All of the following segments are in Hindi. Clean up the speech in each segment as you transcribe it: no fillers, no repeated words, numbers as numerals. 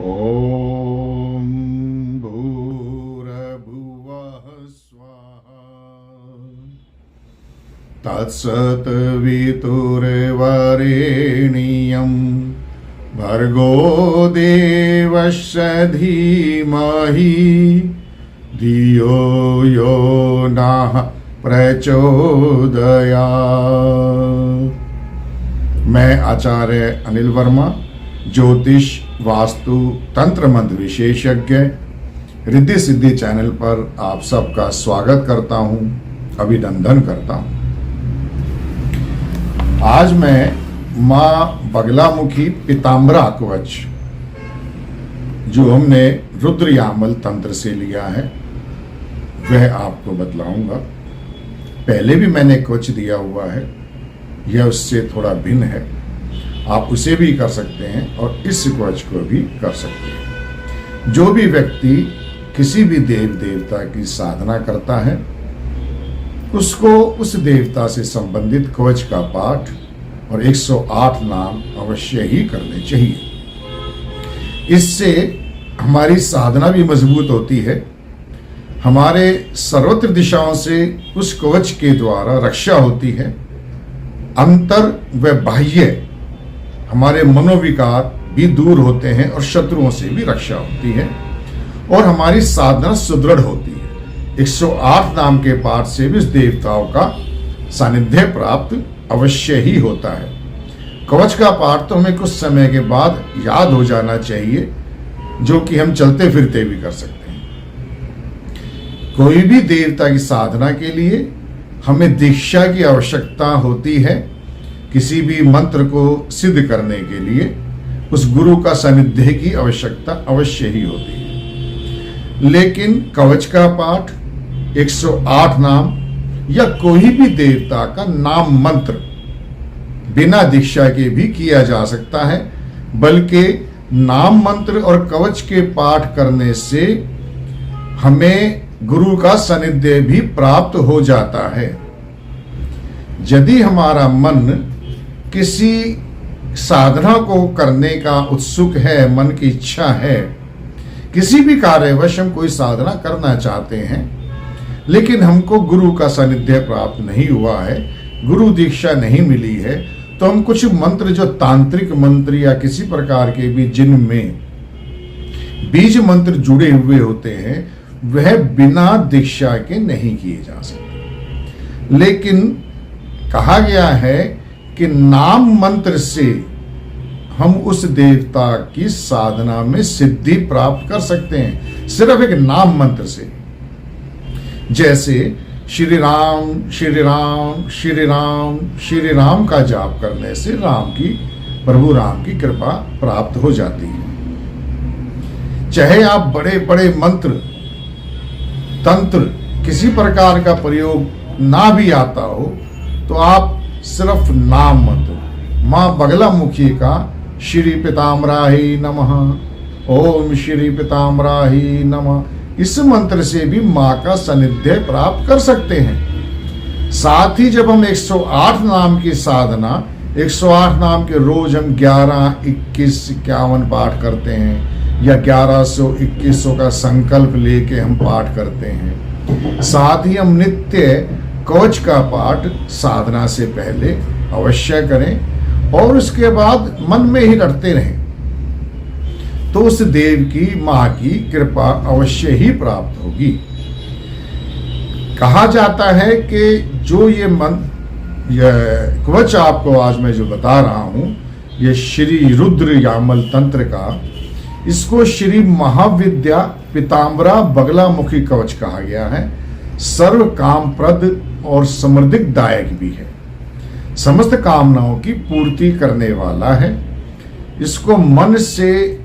ॐ भूर्भुवः स्वः तत्सवितुर्वरेण्यं भर्गो देवस्य धीमहि धियो यो नः प्रचोदयात्। मैं आचार्य अनिल वर्मा, ज्योतिष, वास्तु, तंत्र मंत्र विशेषज्ञ, रिद्धि सिद्धि चैनल पर आप सबका स्वागत करता हूं, अभिनंदन करता हूं। आज मैं मां बगलामुखी पीताम्बरा कवच, जो हमने रुद्र यामल तंत्र से लिया है, वह आपको बतलाऊंगा। पहले भी मैंने कवच दिया हुआ है, यह उससे थोड़ा भिन्न है। आप उसे भी कर सकते हैं और इस कवच को भी कर सकते हैं। जो भी व्यक्ति किसी भी देव देवता की साधना करता है, उसको उस देवता से संबंधित कवच का पाठ और 108 नाम अवश्य ही करने चाहिए। इससे हमारी साधना भी मजबूत होती है, हमारे सर्वत्र दिशाओं से उस कवच के द्वारा रक्षा होती है। अंतर व बाह्य हमारे मनोविकार भी दूर होते हैं और शत्रुओं से भी रक्षा होती है और हमारी साधना सुदृढ़ होती है। 108 नाम के पाठ से भी इस देवताओं का सानिध्य प्राप्त अवश्य ही होता है। कवच का पाठ तो हमें कुछ समय के बाद याद हो जाना चाहिए, जो कि हम चलते फिरते भी कर सकते हैं। कोई भी देवता की साधना के लिए हमें दीक्षा की आवश्यकता होती है। किसी भी मंत्र को सिद्ध करने के लिए उस गुरु का सानिध्य की आवश्यकता अवश्य ही होती है। लेकिन कवच का पाठ, 108 नाम या कोई भी देवता का नाम मंत्र बिना दीक्षा के भी किया जा सकता है। बल्कि नाम मंत्र और कवच के पाठ करने से हमें गुरु का सानिध्य भी प्राप्त हो जाता है। यदि हमारा मन किसी साधना को करने का उत्सुक है, मन की इच्छा है, किसी भी कार्यवश हम कोई साधना करना चाहते हैं, लेकिन हमको गुरु का सानिध्य प्राप्त नहीं हुआ है, गुरु दीक्षा नहीं मिली है, तो हम कुछ मंत्र जो तांत्रिक मंत्र या किसी प्रकार के भी जिनमें बीज मंत्र जुड़े हुए होते हैं, वह बिना दीक्षा के नहीं किए जा सकते। लेकिन कहा गया है कि नाम मंत्र से हम उस देवता की साधना में सिद्धि प्राप्त कर सकते हैं, सिर्फ एक नाम मंत्र से। जैसे श्री राम श्री राम श्री राम श्री राम का जाप करने से प्रभु राम की कृपा प्राप्त हो जाती है। चाहे आप बड़े बड़े मंत्र तंत्र किसी प्रकार का प्रयोग ना भी आता हो, तो आप सिर्फ नाम मंत्र मां बगलामुखी का श्री पीताम्बराही नमः, ओम श्री पीताम्बराही नमः, इस मंत्र से भी मां का सानिध्य प्राप्त कर सकते हैं। साथ ही जब हम 108 नाम की साधना, 108 नाम के रोज हम 11, 21, 51 पाठ करते हैं या 1100, 2100 का संकल्प लेके हम पाठ करते हैं। साथ ही हम नित्य कवच का पाठ साधना से पहले अवश्य करें और उसके बाद मन में ही रटते रहें, तो उस देव की मां की कृपा अवश्य ही प्राप्त होगी। कहा जाता है कि जो ये कवच आपको आज मैं जो बता रहा हूं, ये श्री रुद्र यामल तंत्र का, इसको श्री महाविद्या पीताम्बरा बगलामुखी कवच कहा गया है। सर्व कामप्रद और समृद्धिक दायक भी है, समस्त कामनाओं की पूर्ति करने वाला है। इसको मन से,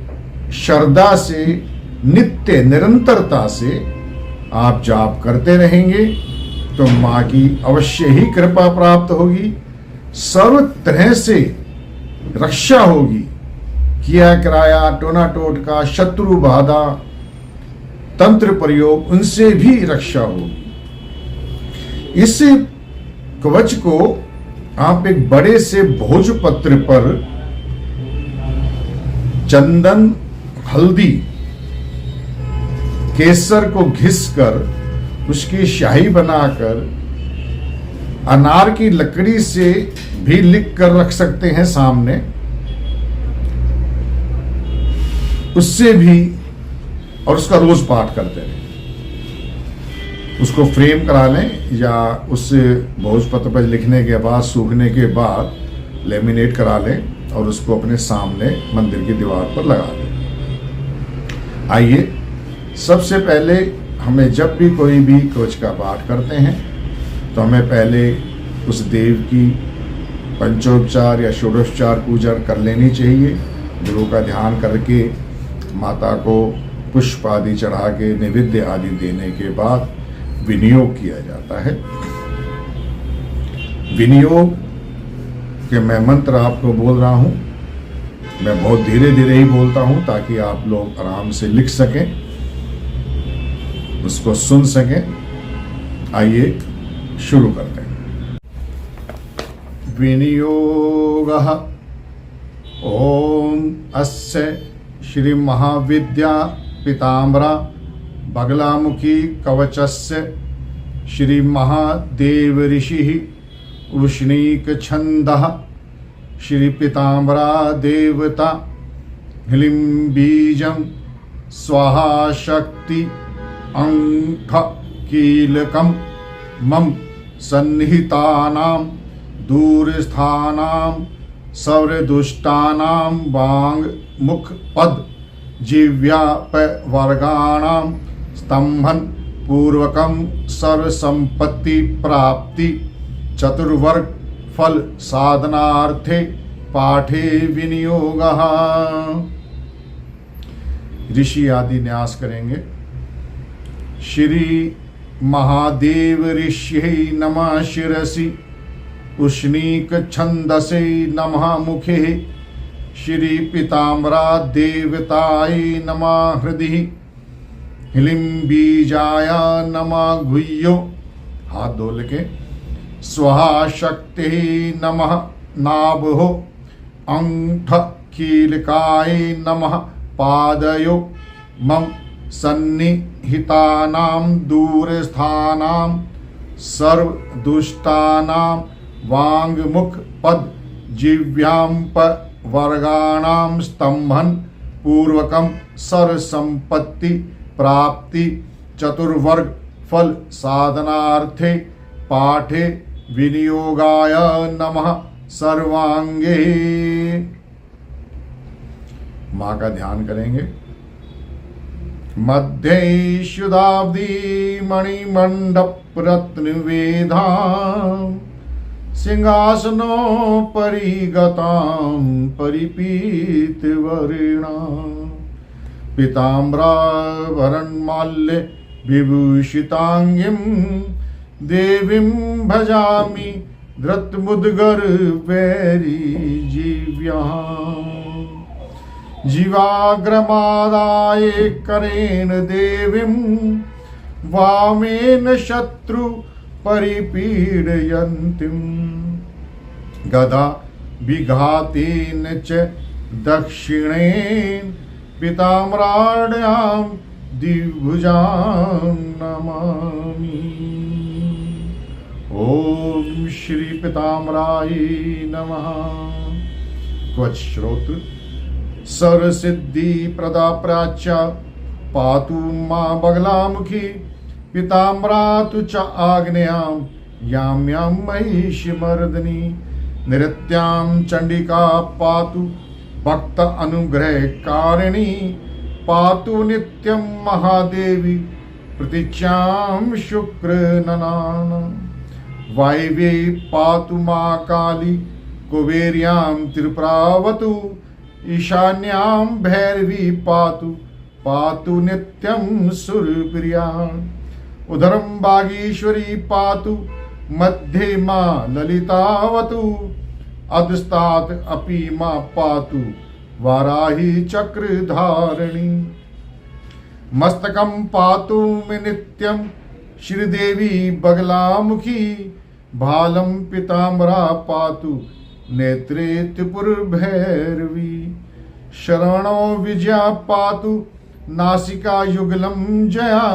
श्रद्धा से, नित्य निरंतरता से आप जाप करते रहेंगे तो मां की अवश्य ही कृपा प्राप्त होगी। सर्व तरह से रक्षा होगी। किया कराया, टोना टोटका, शत्रु बाधा, तंत्र प्रयोग, उनसे भी रक्षा होगी। इस कवच को आप एक बड़े से भोजपत्र पर चंदन, हल्दी, केसर को घिसकर उसकी स्याही बनाकर अनार की लकड़ी से भी लिख कर रख सकते हैं सामने, उससे भी, और उसका रोज पाठ करते रहें। उसको फ्रेम करा लें या उससे भोजपत्र पर लिखने के बाद, सूखने के बाद लेमिनेट करा लें और उसको अपने सामने मंदिर की दीवार पर लगा दें। आइए, सबसे पहले हमें जब भी कोई भी कवच का पाठ करते हैं तो हमें पहले उस देव की पंचोपचार या षोडशोपचार पूजा कर लेनी चाहिए। गुरु का ध्यान करके माता को पुष्प आदि चढ़ा के नैवेद्य आदि देने के बाद विनियोग किया जाता है। विनियोग के मैं मंत्र आपको बोल रहा हूं, मैं बहुत धीरे धीरे ही बोलता हूं ताकि आप लोग आराम से लिख सकें, उसको सुन सकें। आइए शुरू करते हैं। विनियोगः ओम अस्य श्री महाविद्या पीताम्बरा बगलामुखी कवचस्य श्री महादेव ऋषिः उष्णीक छंदः श्री पीताम्बरा देवता ह्लीं बीजं स्वाहा शक्ति अंठ कीलकं मम सन्निहितानां दूरस्थानां सर्वदुष्टानां वांग मुख पद जिह्वापवर्गाणां स्तंभन पूर्वकं सर्वसंपत्ति प्राप्ति चतुर्वर्ग फल साधनार्थे पाठे विनियोगः। ऋषि आदि न्यास करेंगे। श्री महादेव ऋष्यै नमः शिरसि उष्णीक छंदसे नमः मुखे श्री पीताम्बरा देवताय नमः हृदि ह्लीं बीजाय नमः गुह्यो हाथ धो लेके स्वाहा शक्ति नमः नाभो अंठ कीलकाय नमः पादयो मम सन्निहितानां दूरस्थानां सर्वदुष्टानां वांगमुख पद जिह्वापवर्गाणां स्तंभन पूर्वकं सर्वसंपत्ति प्राप्ति चतुर्वर्ग फल साधनार्थे पाठे विनियोगाय नमः सर्वांगे। मां का ध्यान करेंगे। मध्ये शुदाब्दी मणिमंडप रत्नवेदा सिंहासनो परिगतां परिपीतवर्णा पीताम्बराभरणमाल्य विभूषितांगीं देवीं भजामि धृतमुद्गरवैरी जीव्यां जीवाग्रमादाय करेण देवीं वामेन शत्रु परिपीडयन्तीं गदा विघातेन च दक्षिणेन पीताम्बराढ्यां द्विभुजां नमामि। ओम श्री पीताम्बराय नमः। कवच श्रोत्र सर्वसिद्धि प्रदा प्राच्या पातु मां बगलामुखी पीताम्बरा तु च आग्नेयां यां यां महिषीमर्दिनी निरत्यां चंडिका पातु भक्त अनुग्रहकारिणी पातु नित्यं महादेवी प्रतीच्यां शुक्र ननाना वायव्ये पातु मां काली कुबेर्यां त्रिपुरावतु ईशान्यां भैरवी पातु पातु नित्यं सुरप्रिया उदरं बागीश्वरी पातु मध्ये मां ललितावतु अधस्तात् अपि मां पातु वाराही चक्रधारिणी। मस्तकं पातु मे नित्यं श्रीदेवी बगलामुखी। भालं पीताम्बरा पातु नेत्रे त्रिपुरभैरवी। शरणो विजया पातु नासिका युगलं जया।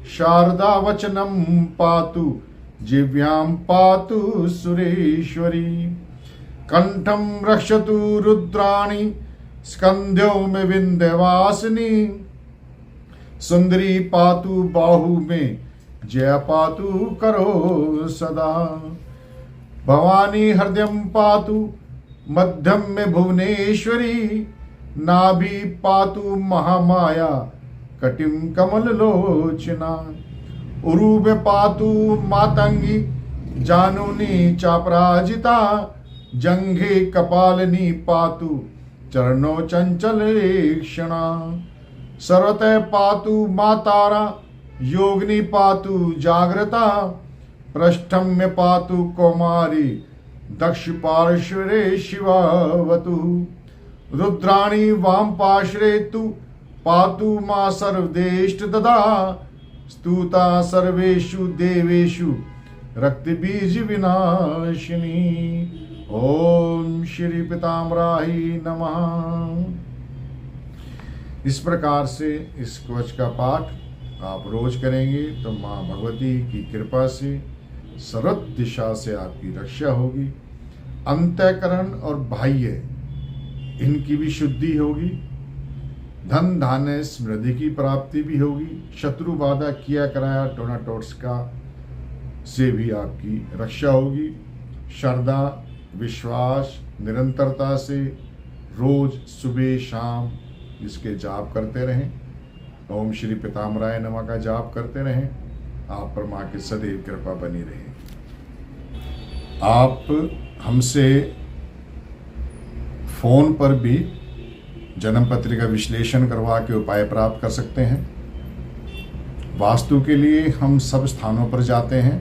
शारदा वचनं पातु जिह्वां पातु सुरेश्वरी। कंठं रक्षतु रुद्राणी स्कंध्यो में विंध्यवासिनी। सुंदरी पातु बाहु में जया पातु करो सदा। भवानी हृदयं पातु मध्यम में भुवनेश्वरी। नाभि पातु महामाया कटिम कमल लोचना। उरूब पातु मातंगी जानुनी चापराजिता। जंघे कपालिनी पातु चरणों चंचलेक्षणा। सर्वतः पातु मातारा योगिनी पातु जागृता। पृष्ठम में पातु कौमारी दक्ष पार्श्वरे शिवावतु। रुद्राणी वाम पार्श्वे तु पातु मां सर्वदेष्ट ददा। स्तुता सर्वेषु देवेषु रक्त बीज विनाशिनी। ओम श्री पीताम्बराही नमः। इस प्रकार से इस कवच का पाठ आप रोज करेंगे तो माँ भगवती की कृपा से सर्व दिशा से आपकी रक्षा होगी। अंतःकरण और बाह्य इनकी भी शुद्धि होगी। धन धान्य समृद्धि की प्राप्ति भी होगी। शत्रु बाधा किया कराया टोना टोट्स का से भी आपकी रक्षा होगी। श्रद्धा विश्वास निरंतरता से रोज सुबह शाम इसके जाप करते रहें। ओम श्री पीताम्बराय नमः का जाप करते रहें। आप पर माँ की सदैव कृपा बनी रहे। आप हमसे फोन पर भी जन्म पत्रिका विश्लेषण करवा के उपाय प्राप्त कर सकते हैं। वास्तु के लिए हम सब स्थानों पर जाते हैं।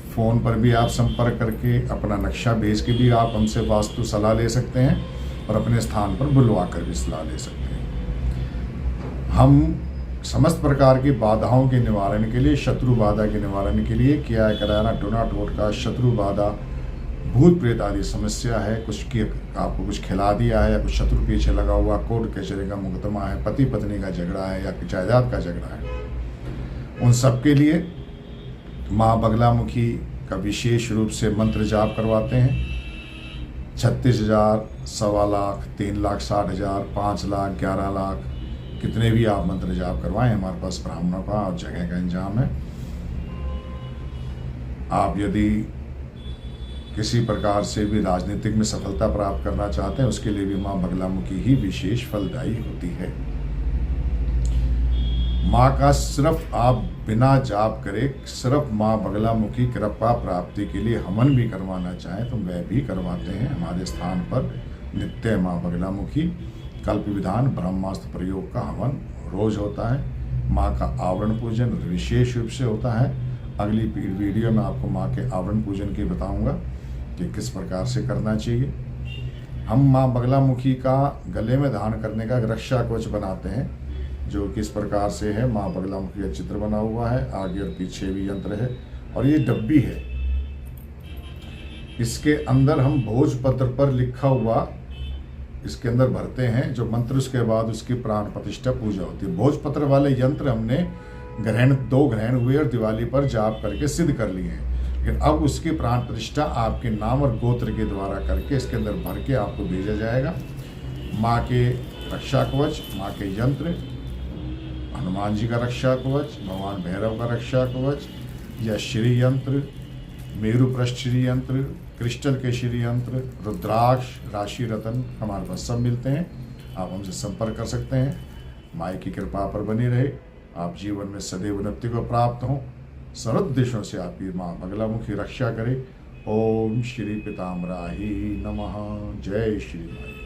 फ़ोन पर भी आप संपर्क करके अपना नक्शा भेज के भी आप हमसे वास्तु सलाह ले सकते हैं और अपने स्थान पर बुलवा कर भी सलाह ले सकते हैं। हम समस्त प्रकार की बाधाओं के निवारण के लिए, शत्रु बाधा के निवारण के लिए किया कराना टोना टोटका, शत्रु बाधा, भूत प्रेत आदि समस्या है, कुछ की आपको कुछ खिला दिया है या कुछ शत्रु पीछे लगा हुआ, कोर्ट कचहरी का मुकदमा है, पति पत्नी का झगड़ा है या जायदाद का झगड़ा है, उन सब के लिए माँ बगलामुखी का विशेष रूप से मंत्र जाप करवाते हैं। 36,000, 1,25,00,000, 3,60,000, 5,00,000, 11,00,000 कितने भी आप मंत्र जाप करवाएं, हमारे पास ब्राह्मणों का और जगह का इंतजाम है। आप यदि किसी प्रकार से भी राजनीतिक में सफलता प्राप्त करना चाहते हैं, उसके लिए भी माँ बगलामुखी ही विशेष फलदायी होती है। माँ का सिर्फ आप बिना जाप करे सिर्फ माँ बगलामुखी कृपा प्राप्ति के लिए हवन भी करवाना चाहें तो वह भी करवाते हैं। हमारे स्थान पर नित्य माँ बगलामुखी कल्प विधान ब्रह्मास्त्र प्रयोग का हवन रोज होता है। माँ का आवरण पूजन विशेष रूप से होता है। अगली वीडियो में आपको माँ के आवरण पूजन की बताऊंगा कि किस प्रकार से करना चाहिए। हम माँ बगलामुखी का गले में धारण करने का रक्षा कवच बनाते हैं, जो किस प्रकार से है। माँ बगलामुखी का चित्र बना हुआ है, आगे और पीछे भी यंत्र है और ये डब्बी है। इसके अंदर हम भोजपत्र पर लिखा हुआ इसके अंदर भरते हैं जो मंत्र, उसके बाद उसकी प्राण प्रतिष्ठा पूजा होती है। भोजपत्र वाले यंत्र हमने ग्रहण 2 ग्रहण हुए और दिवाली पर जाप करके सिद्ध कर लिए हैं, लेकिन अब उसकी प्राण प्रतिष्ठा आपके नाम और गोत्र के द्वारा करके इसके अंदर भर के आपको भेजा जाएगा। माँ के रक्षा कवच, माँ के यंत्र, हनुमान जी का रक्षा कवच, भगवान भैरव का रक्षा कवच या श्री यंत्र, मेरु पृष्ठ श्री यंत्र, क्रिस्टल के श्री यंत्र, रुद्राक्ष, राशि रतन हमारे पास सब मिलते हैं। आप हमसे संपर्क कर सकते हैं। माई की कृपा पर बनी रहे, आप जीवन में सदैव उन्नति को प्राप्त हों, सर्व दिशों से आपकी माँ बगलामुखी रक्षा करे। ओम श्री पीताम्बराही नमः। जय श्री माई।